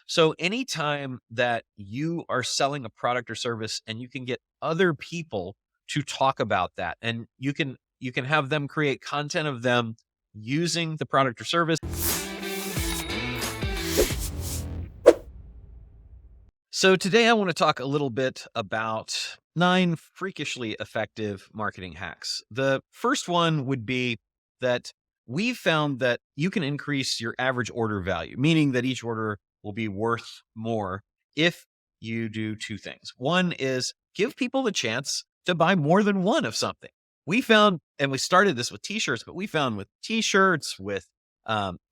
So anytime that you are selling a product or service and you can get other people to talk about that, and you can have them create content of them using the product or service. So today I want to talk a little bit about 9 freakishly effective marketing hacks. The first one would be that we've found that you can increase your average order value, meaning that each order will be worth more if you do 2 things. One is give people the chance to buy more than one of something. We found, and we started this with t-shirts, but we found with t-shirts, with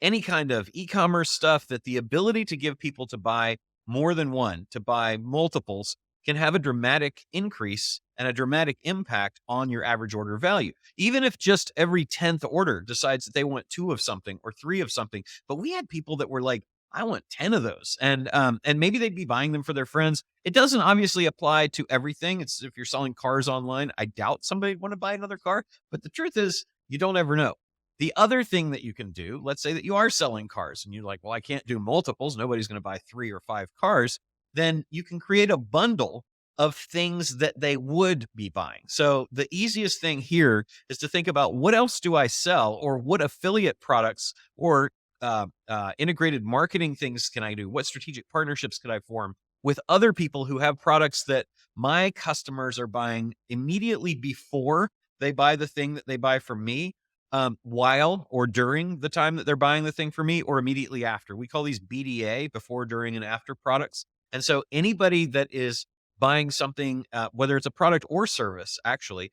any kind of e-commerce stuff, that the ability to give people to buy more than one, to buy multiples, can have a dramatic increase and a dramatic impact on your average order value. Even if just every 10th order decides that they want 2 of something or 3 of something. But we had people that were like, I want 10 of those. And maybe they'd be buying them for their friends. It doesn't obviously apply to everything. It's if you're selling cars online, I doubt somebody would want to buy another car. But the truth is, you don't ever know. The other thing that you can do, let's say that you are selling cars and you're like, well, I can't do multiples. Nobody's going to buy 3 or 5 cars. Then you can create a bundle of things that they would be buying. So the easiest thing here is to think about, what else do I sell, or what affiliate products or integrated marketing things can I do? What strategic partnerships could I form with other people who have products that my customers are buying immediately before they buy the thing that they buy from me, while or during the time that they're buying the thing for me, or immediately after. We call these BDA, before, during, and after products. And so anybody that is buying something, whether it's a product or service, actually,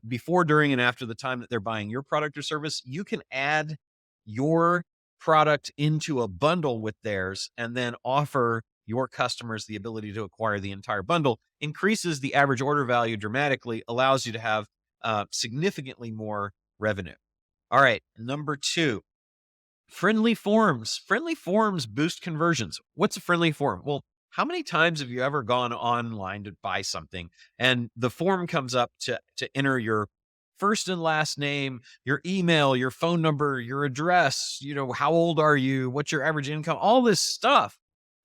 before, during, and after the time that they're buying your product or service, you can add your product into a bundle with theirs and then offer your customers the ability to acquire the entire bundle. Increases the average order value dramatically, allows you to have significantly more revenue. All right, number 2, friendly forms. Friendly forms boost conversions. What's a friendly form? Well, how many times have you ever gone online to buy something and the form comes up to enter your first and last name, your email, your phone number, your address, how old are you, what's your average income, all this stuff?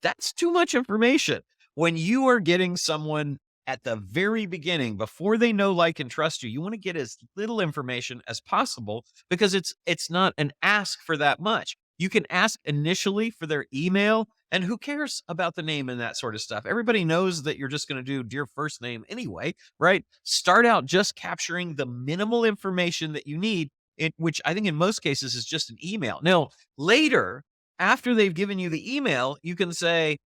That's too much information. When you are getting someone at the very beginning, before they know, like, and trust you want to get as little information as possible, because it's not an ask for that much. You can ask initially for their email, and who cares about the name and that sort of stuff? Everybody knows that you're just going to do dear first name anyway, right? Start out just capturing the minimal information that you need, which I think in most cases is just an email. Now, later, after they've given you the email, you can say,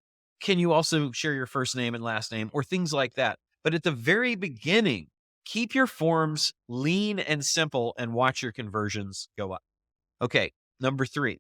can you also share your first name and last name, or things like that? But at the very beginning, keep your forms lean and simple and watch your conversions go up. Okay, number 3,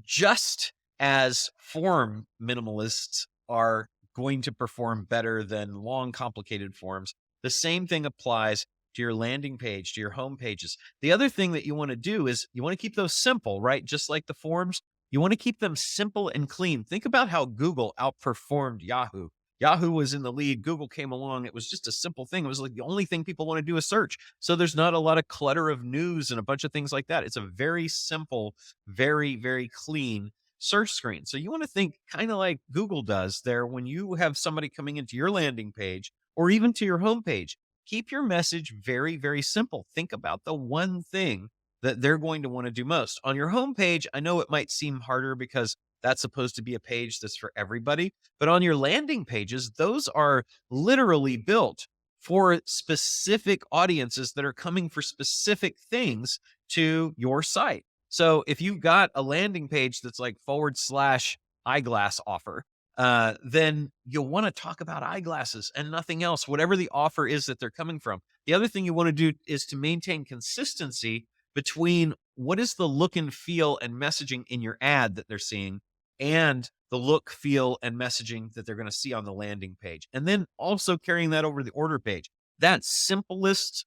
just as form minimalists are going to perform better than long, complicated forms, the same thing applies to your landing page, to your home pages. The other thing that you want to do is you want to keep those simple, right? Just like the forms, you want to keep them simple and clean. Think about how Google outperformed Yahoo. Yahoo was in the lead. Google came along. It was just a simple thing. It was like the only thing people want to do is search. So there's not a lot of clutter of news and a bunch of things like that. It's a very simple, very, very clean search screen. So you want to think kind of like Google does there when you have somebody coming into your landing page or even to your homepage. Keep your message very, very simple. Think about the one thing that they're going to want to do most. On your homepage, I know it might seem harder because that's supposed to be a page that's for everybody. But on your landing pages, those are literally built for specific audiences that are coming for specific things to your site. So if you've got a landing page that's like / eyeglass offer, then you'll want to talk about eyeglasses and nothing else, whatever the offer is that they're coming from. The other thing you want to do is to maintain consistency between what is the look and feel and messaging in your ad that they're seeing and the look, feel, and messaging that they're going to see on the landing page. And then also carrying that over the order page. That simplest,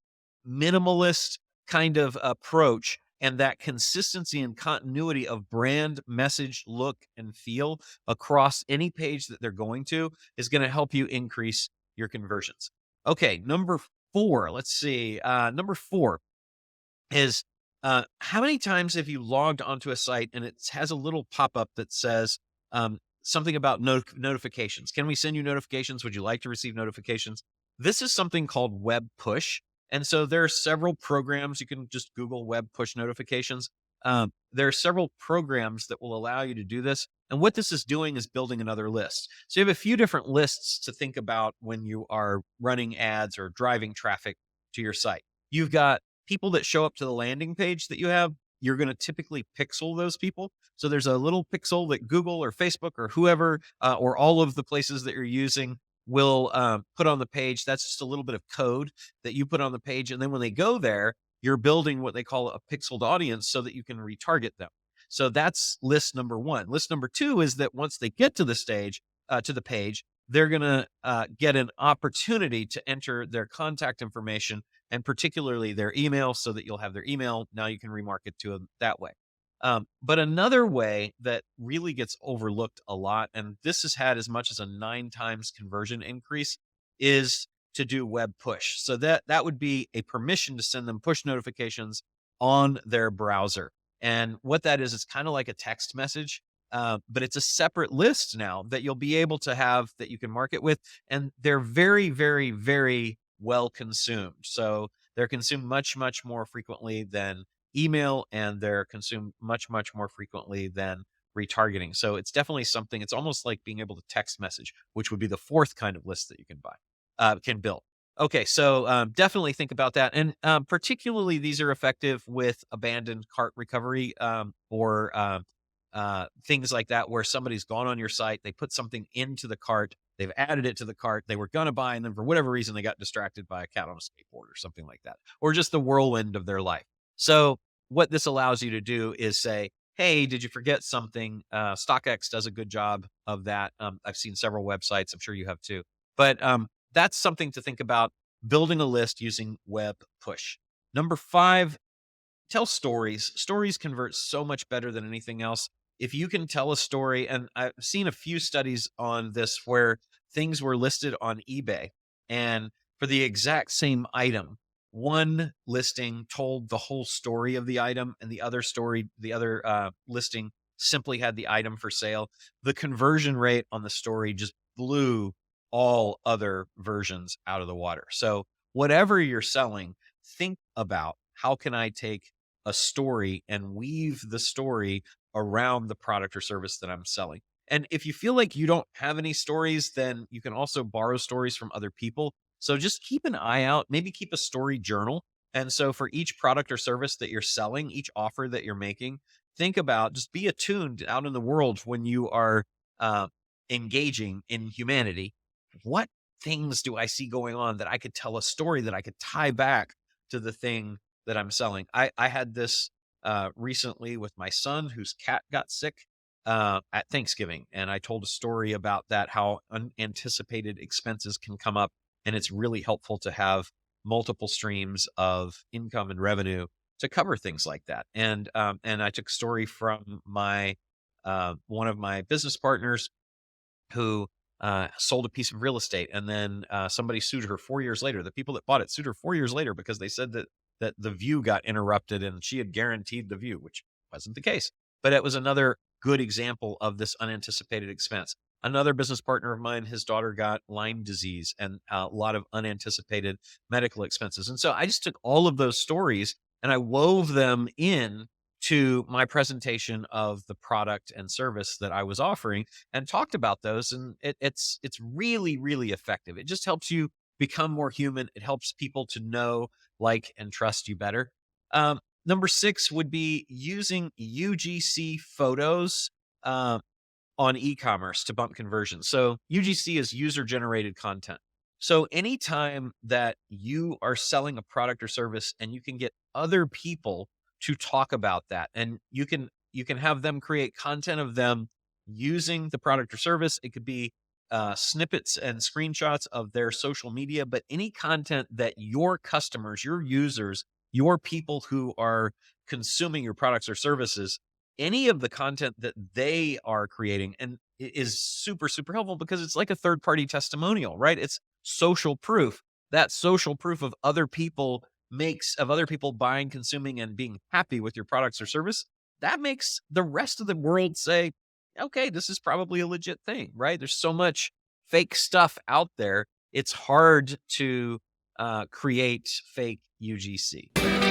minimalist kind of approach and that consistency and continuity of brand, message, look, and feel across any page that they're going to is going to help you increase your conversions. Okay, number 4. Let's see. Number 4 is how many times have you logged onto a site and it has a little pop-up that says, something about notifications. Can we send you notifications? Would you like to receive notifications? This is something called web push. And so there are several programs. You can just Google web push notifications. There are several programs that will allow you to do this. And what this is doing is building another list. So you have a few different lists to think about when you are running ads or driving traffic to your site. You've got people that show up to the landing page that you have. You're going to typically pixel those people. So there's a little pixel that Google or Facebook or whoever, or all of the places that you're using will put on the page. That's just a little bit of code that you put on the page. And then when they go there, you're building what they call a pixeled audience so that you can retarget them. So that's list number one. List number two is that once they get to the stage, to the page, they're going to get an opportunity to enter their contact information and particularly their email so that you'll have their email. Now you can remarket to them that way. But another way that really gets overlooked a lot, and this has had as much as a 9 times conversion increase, is to do web push. So that would be a permission to send them push notifications on their browser. And what that is, it's kind of like a text message, but it's a separate list now that you'll be able to have that you can market with. And they're very, very, very well consumed. So they're consumed much, much more frequently than email, and they're consumed much, much more frequently than retargeting. So it's definitely something, it's almost like being able to text message, which would be the fourth kind of list that you can buy, can build. Okay, so definitely think about that. And particularly these are effective with abandoned cart recovery or things like that, where somebody's gone on your site, they put something into the cart, they've added it to the cart, they were going to buy, and then for whatever reason, they got distracted by a cat on a skateboard or something like that, or just the whirlwind of their life. So what this allows you to do is say, hey, did you forget something? StockX does a good job of that. I've seen several websites. I'm sure you have too. But that's something to think about, building a list using web push. Number 5, tell stories. Stories convert so much better than anything else. If you can tell a story, and I've seen a few studies on this where things were listed on eBay, and for the exact same item, one listing told the whole story of the item, and the other listing simply had the item for sale. The conversion rate on the story just blew all other versions out of the water. So whatever you're selling, think about, how can I take a story and weave the story around the product or service that I'm selling? And if you feel like you don't have any stories, then you can also borrow stories from other people. So just keep an eye out, maybe keep a story journal. And so for each product or service that you're selling, each offer that you're making, think about, just be attuned out in the world when you are uh, engaging in humanity. What things do I see going on that I could tell a story that I could tie back to the thing that I'm selling? I had this recently with my son whose cat got sick at Thanksgiving. And I told a story about that, how unanticipated expenses can come up. And it's really helpful to have multiple streams of income and revenue to cover things like that. And I took a story from my one of my business partners who sold a piece of real estate, and then somebody sued her 4 years later. The people that bought it sued her 4 years later because they said that the view got interrupted and she had guaranteed the view, which wasn't the case. But it was another good example of this unanticipated expense. Another business partner of mine, his daughter got Lyme disease and a lot of unanticipated medical expenses. And so I just took all of those stories and I wove them in to my presentation of the product and service that I was offering and talked about those. And it's really, really effective. It just helps you become more human. It helps people to know, like, and trust you better. Number 6 would be using UGC photos on e-commerce to bump conversions. So UGC is user generated content. So anytime that you are selling a product or service and you can get other people to talk about that, and you can have them create content of them using the product or service. It could be snippets and screenshots of their social media, but any content that your customers, your users, your people who are consuming your products or services, any of the content that they are creating, and it is super, super helpful because it's like a third party testimonial, right? It's social proof. That social proof of other people buying, consuming, and being happy with your products or service. That makes the rest of the world say, okay, this is probably a legit thing, right? There's so much fake stuff out there. It's hard to create fake UGC.